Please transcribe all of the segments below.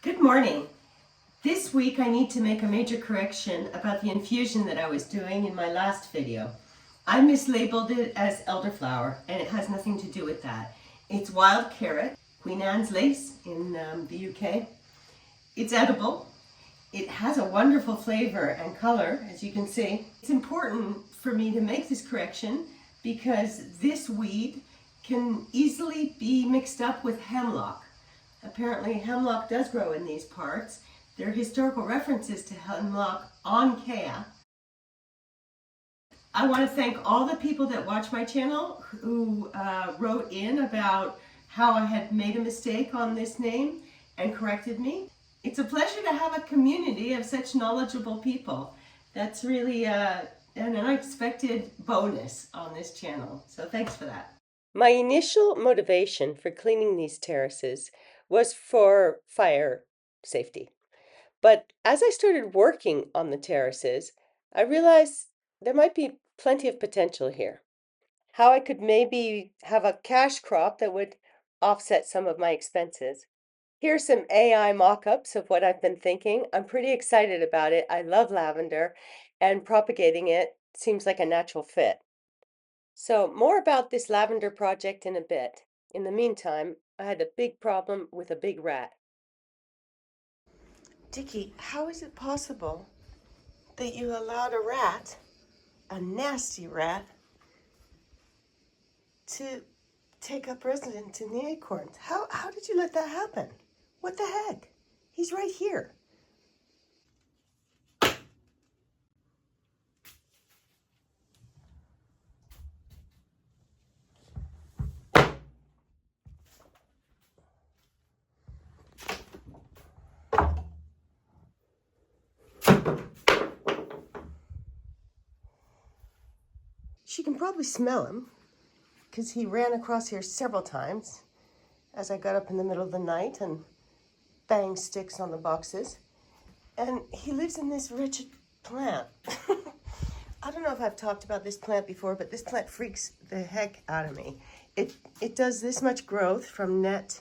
Good morning. This week I need to make a major correction about the infusion that I was doing in my last video. I mislabeled it as elderflower and it has nothing to do with that. It's wild carrot, Queen Anne's lace in the UK. It's edible. It has a wonderful flavor and color, as you can see. It's important for me to make this correction because this weed can easily be mixed up with hemlock. Apparently hemlock does grow in these parts. There are historical references to hemlock on Kea. I want to thank all the people that watch my channel who wrote in about how I had made a mistake on this name and corrected me. It's a pleasure to have a community of such knowledgeable people. That's really an unexpected bonus on this channel, so thanks for that. My initial motivation for cleaning these terraces was for fire safety. But as I started working on the terraces, I realized there might be plenty of potential here. How I could maybe have a cash crop that would offset some of my expenses. Here's some AI mock-ups of what I've been thinking. I'm pretty excited about it. I love lavender, and propagating it seems like a natural fit. So more about this lavender project in a bit. In the meantime, I had a big problem with a big rat. Dickie, how is it possible that you allowed a rat, a nasty rat, to take up residence in the acorns? How did you let that happen? What the heck? He's right here. She can probably smell him because he ran across here several times as I got up in the middle of the night and banged sticks on the boxes. And he lives in this wretched plant. I don't know if I've talked about this plant before, but this plant freaks the heck out of me. It does this much growth from net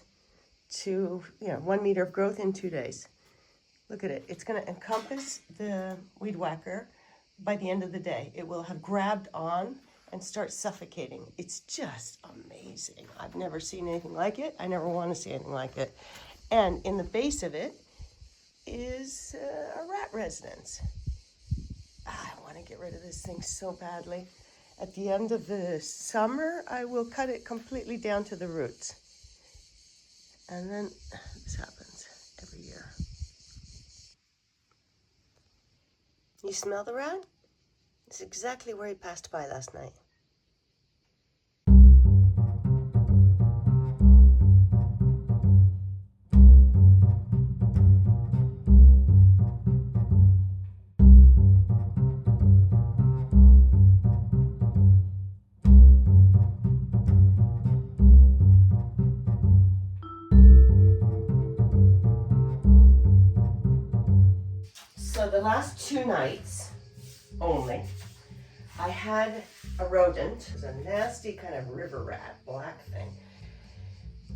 to 1 meter of growth in 2 days. Look at it. It's going to encompass the weed whacker by the end of the day. It will have grabbed on and start suffocating. It's just amazing. I've never seen anything like it. I never want to see anything like it. And in the base of it is a rat residence. I want to get rid of this thing so badly. At the end of the summer, I will cut it completely down to the roots. And then this happens every year. You smell the rat? It's exactly where he passed by last night. So the last 2 nights only, I had a rodent. It was a nasty kind of river rat, black thing.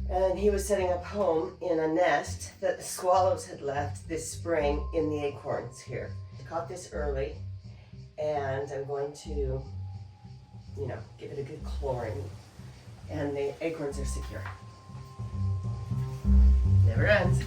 And he was setting up home in a nest that the swallows had left this spring in the acorns here. I caught this early, and I'm going to, give it a good chlorine. And the acorns are secure. Never ends.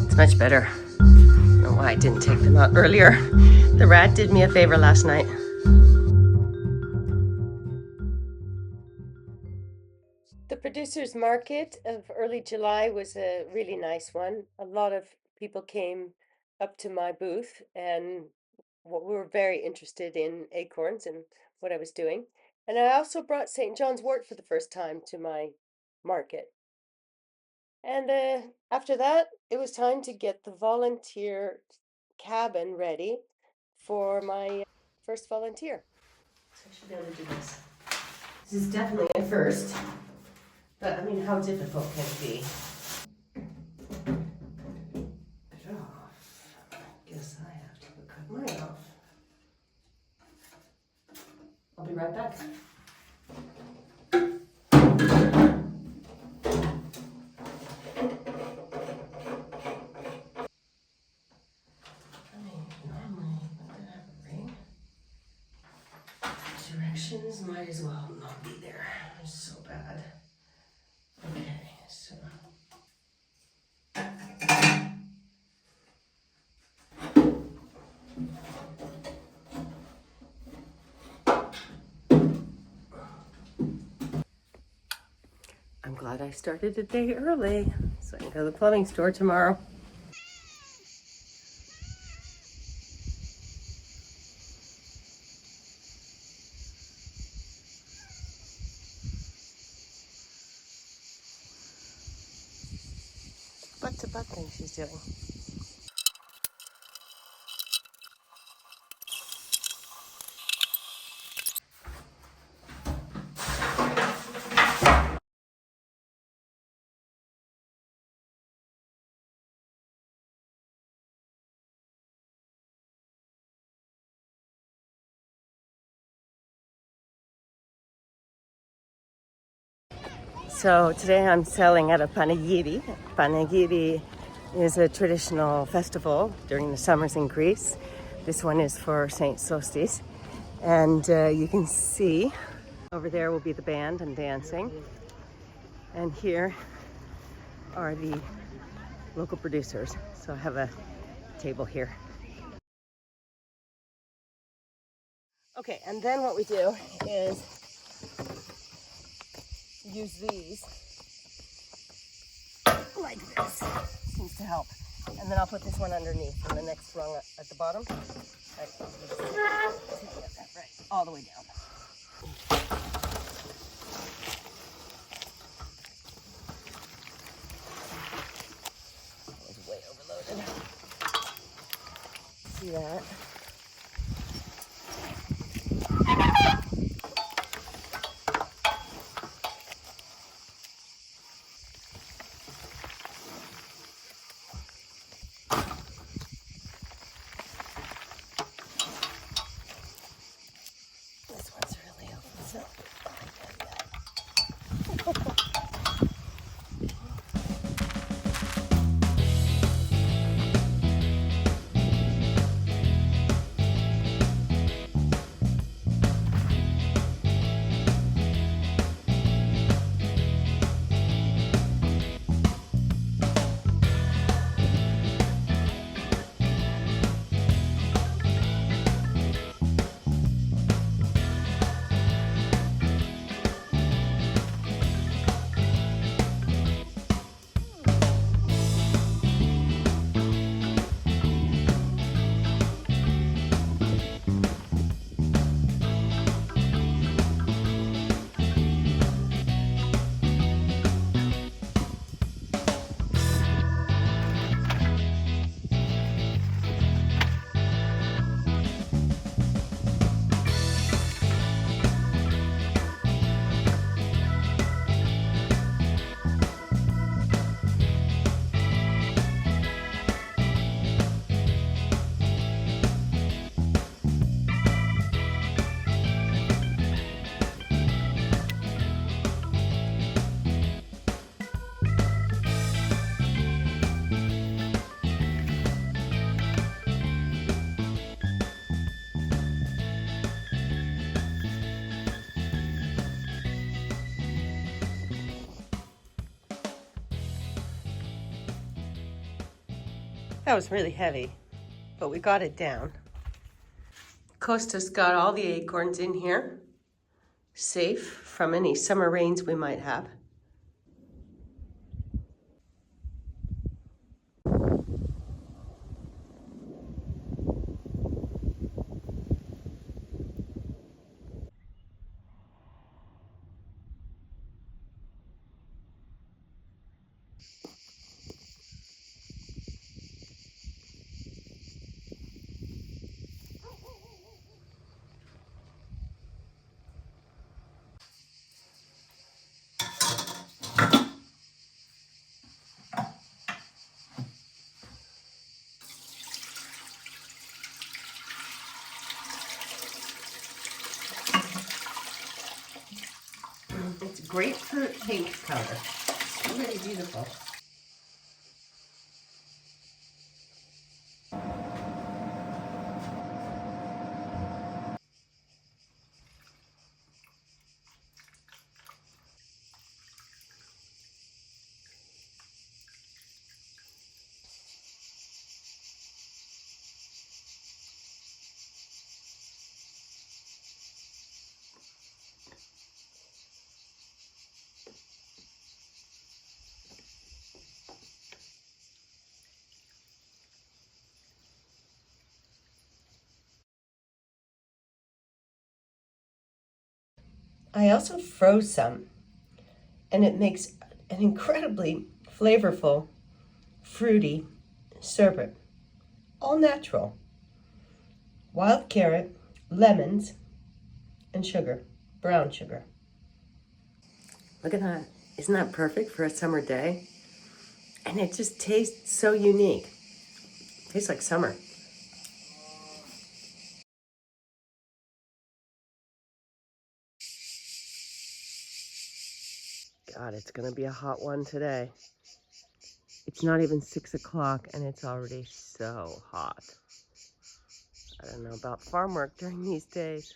It's much better. I don't know why I didn't take them out earlier. The rat did me a favor last night. The producers market of early July was a really nice one. A lot of people came up to my booth and were very interested in acorns and what I was doing. And I also brought St. John's wort for the first time to my market. And after that, it was time to get the volunteer cabin ready for my first volunteer. So I should be able to do this. This is definitely a first, but I mean, how difficult can it be? Cut it off. Guess I have to cut mine off. I'll be right back. Directions might as well not be there. They're so bad. Okay, so. I'm glad I started a day early so I can go to the plumbing store tomorrow. What's the butt thing she's doing? So today I'm selling at a panegyri. Panegyri is a traditional festival during the summers in Greece. This one is for Saint Sostis. And you can see over there will be the band and dancing. And here are the local producers. So I have a table here. Okay, and then what we do is use these like this. Seems to help. And then I'll put this one underneath and the next rung at the bottom. Right, all the way down. It was way overloaded. See that? This one's really open, so that was really heavy, but we got it down. Costa's got all the acorns in here, safe from any summer rains we might have. grapefruit paint color. It's really beautiful. I also froze some, and it makes an incredibly flavorful, fruity sherbet. All natural. Wild carrot, lemons, and sugar, brown sugar. Look at that. Isn't that perfect for a summer day? And it just tastes so unique. Tastes like summer. God, it's gonna be a hot one today. It's not even 6 o'clock and it's already so hot. I don't know about farm work during these days.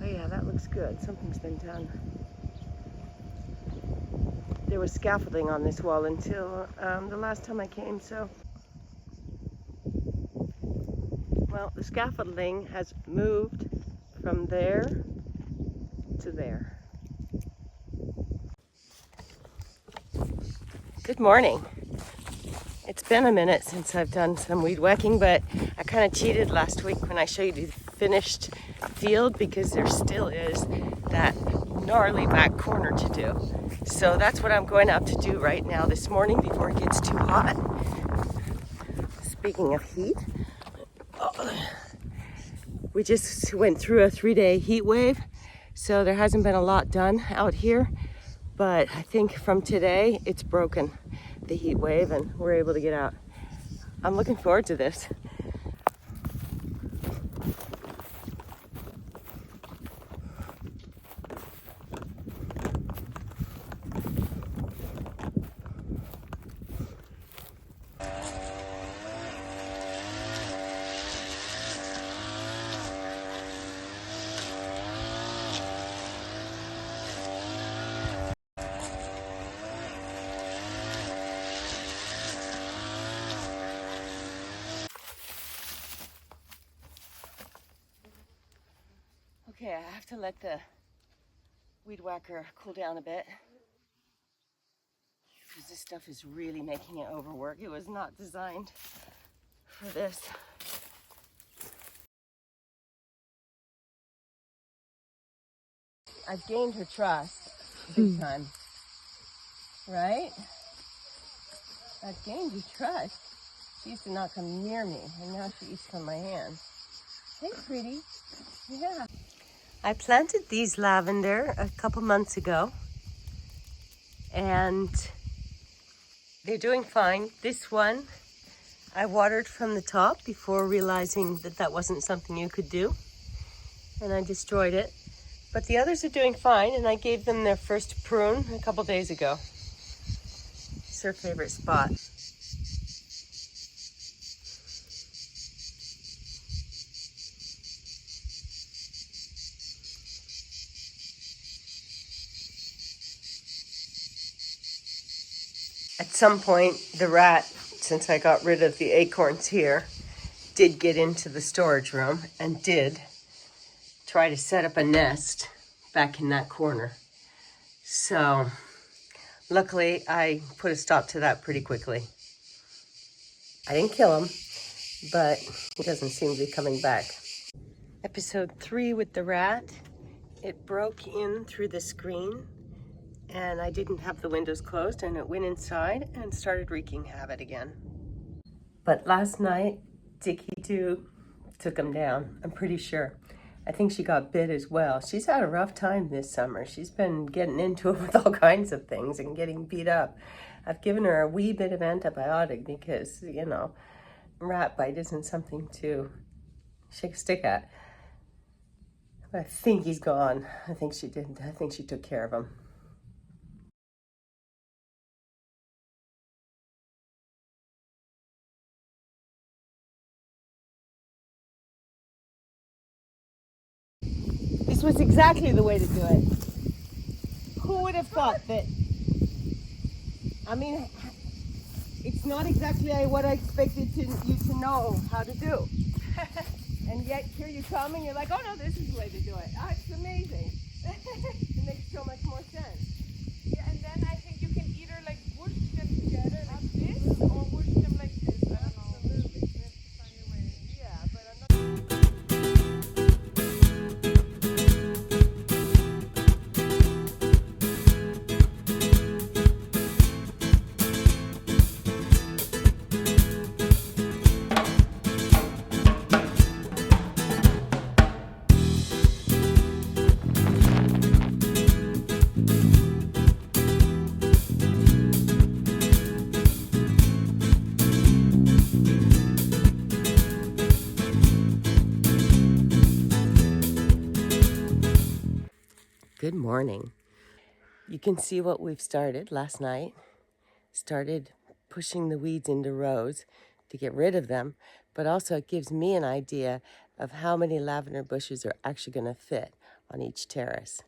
Oh yeah, that looks good. Something's been done. There was scaffolding on this wall until the last time I came, so. Well, the scaffolding has moved from there to there. Good morning. It's been a minute since I've done some weed whacking, but I kind of cheated last week when I showed you the finished field because there still is that gnarly back corner to do. So that's what I'm going up to do right now this morning before it gets too hot. Speaking of heat, we just went through a 3-day heat wave, so there hasn't been a lot done out here, but I think from today it's broken, the heat wave, and we're able to get out. I'm looking forward to this. Okay, I have to let the weed whacker cool down a bit because this stuff is really making it overwork. It was not designed for this. I've gained her trust big time, right? I've gained her trust. She used to not come near me, and now she eats from my hand. Hey, pretty. Yeah. I planted these lavender a couple months ago, and they're doing fine. This one, I watered from the top before realizing that that wasn't something you could do, and I destroyed it. But the others are doing fine, and I gave them their first prune a couple days ago. It's her favorite spot. At some point, the rat, since I got rid of the acorns here, did get into the storage room and did try to set up a nest back in that corner. So Luckily, I put a stop to that pretty quickly. I didn't kill him, but he doesn't seem to be coming back. Episode 3 with the rat. It broke in through the screen, and I didn't have the windows closed, and it went inside and started wreaking havoc again. But last night, Dickie 2 took him down, I'm pretty sure. I think she got bit as well. She's had a rough time this summer. She's been getting into it with all kinds of things and getting beat up. I've given her a wee bit of antibiotic because, you know, rat bite isn't something to shake a stick at. But I think he's gone. I think she did. I think she took care of him. This was exactly the way to do it. Who would have thought that? I mean, it's not exactly what I expected you to know how to do. And yet here you come and you're like, oh no, this is the way to do it. Oh, it's amazing. It makes so much more sense. Yeah, and then I think you can either like whoosh them together like this or whoosh them like this. I don't know. Absolutely. You have to find your way. Yeah, but I'm not. Good morning. You can see what we've started last night. Started pushing the weeds into rows to get rid of them, but also it gives me an idea of how many lavender bushes are actually going to fit on each terrace.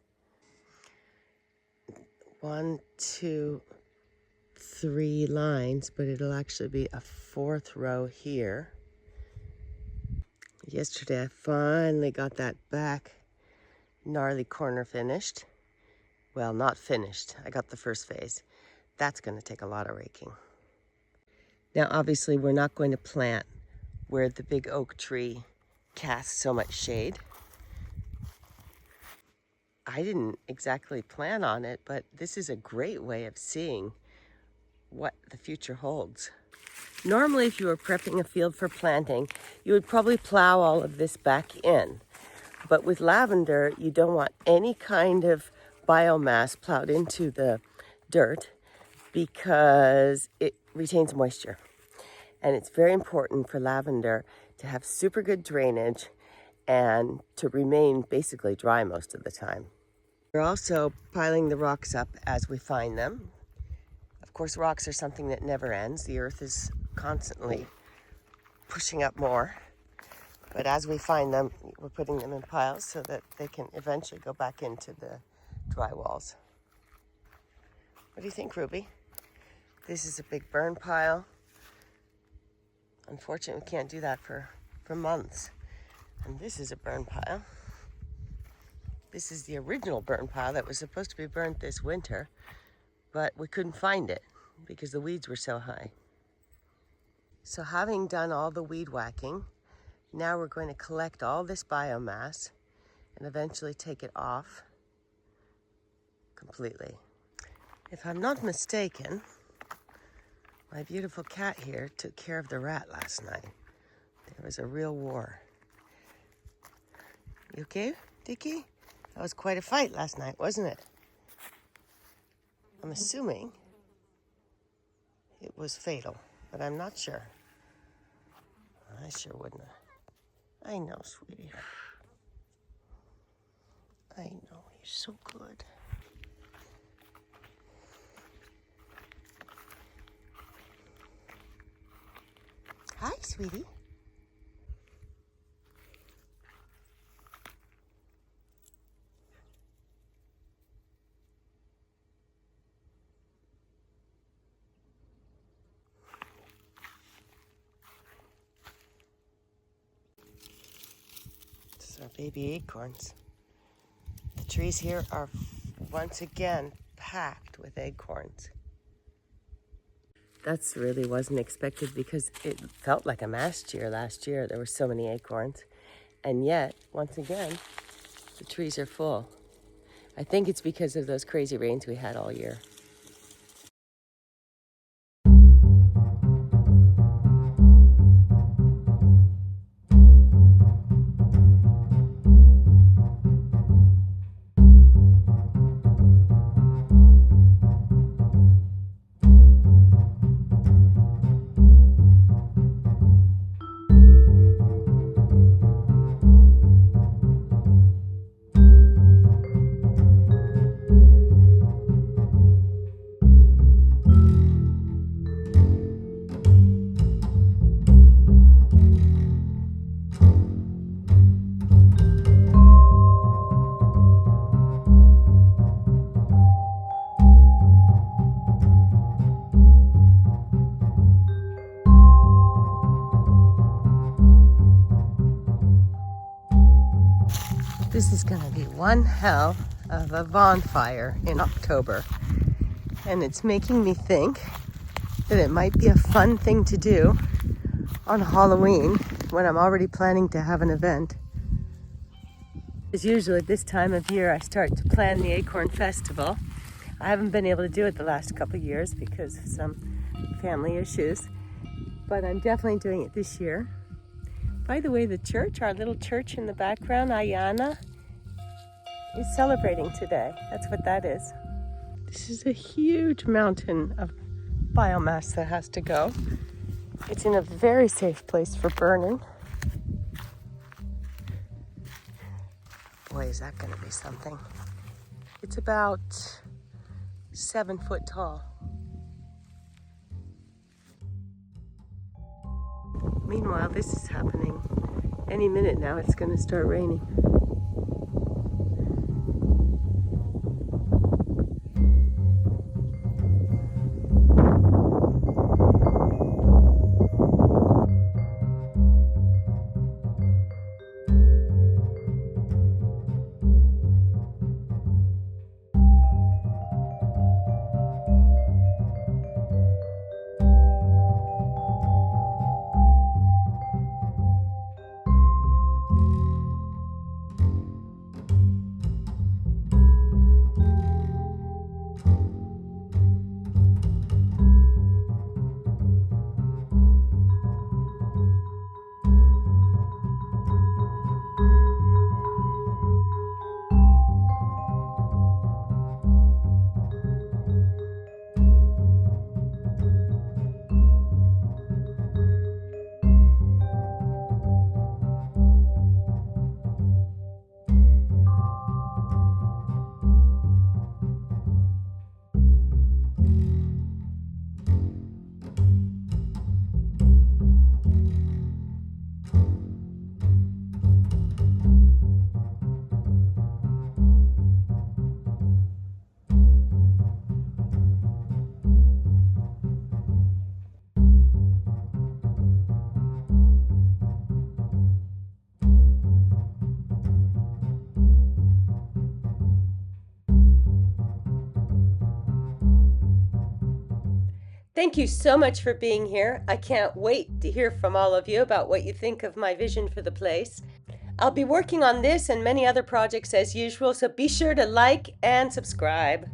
1, 2, 3 lines, but it'll actually be a 4th row here. Yesterday I finally got that back gnarly corner finished. Well, not finished. I got the first phase. That's going to take a lot of raking. Now, obviously, we're not going to plant where the big oak tree casts so much shade. I didn't exactly plan on it, but this is a great way of seeing what the future holds. Normally, if you were prepping a field for planting, you would probably plow all of this back in. But with lavender, you don't want any kind of biomass plowed into the dirt because it retains moisture. And it's very important for lavender to have super good drainage and to remain basically dry most of the time. We're also piling the rocks up as we find them. Of course, rocks are something that never ends. The earth is constantly pushing up more. But as we find them, we're putting them in piles so that they can eventually go back into the dry walls. What do you think, Ruby? This is a big burn pile. Unfortunately, we can't do that for months. And this is a burn pile. This is the original burn pile that was supposed to be burnt this winter, but we couldn't find it because the weeds were so high. So having done all the weed whacking, now we're going to collect all this biomass and eventually take it off completely. If I'm not mistaken, my beautiful cat here took care of the rat last night. There was a real war. You okay, Dickie? That was quite a fight last night, wasn't it? I'm assuming it was fatal, but I'm not sure. I sure wouldn't have. I know, sweetie. I know, you're so good. Hi, sweetie. This is our baby acorns. The trees here are once again packed with acorns. That's really wasn't expected because it felt like a mast year last year. There were so many acorns. And yet, once again, the trees are full. I think it's because of those crazy rains we had all year. This is going to be one hell of a bonfire in October. And it's making me think that it might be a fun thing to do on Halloween when I'm already planning to have an event. As usual at this time of year, I start to plan the Acorn Festival. I haven't been able to do it the last couple of years because of some family issues, but I'm definitely doing it this year. By the way, the church, our little church in the background, Ayana, is celebrating today. That's what that is. This is a huge mountain of biomass that has to go. It's in a very safe place for burning. Boy, is that going to be something. It's about 7 foot tall. Meanwhile, this is happening. Any minute now, it's going to start raining. Thank you so much for being here. I can't wait to hear from all of you about what you think of my vision for the place. I'll be working on this and many other projects as usual, so be sure to like and subscribe.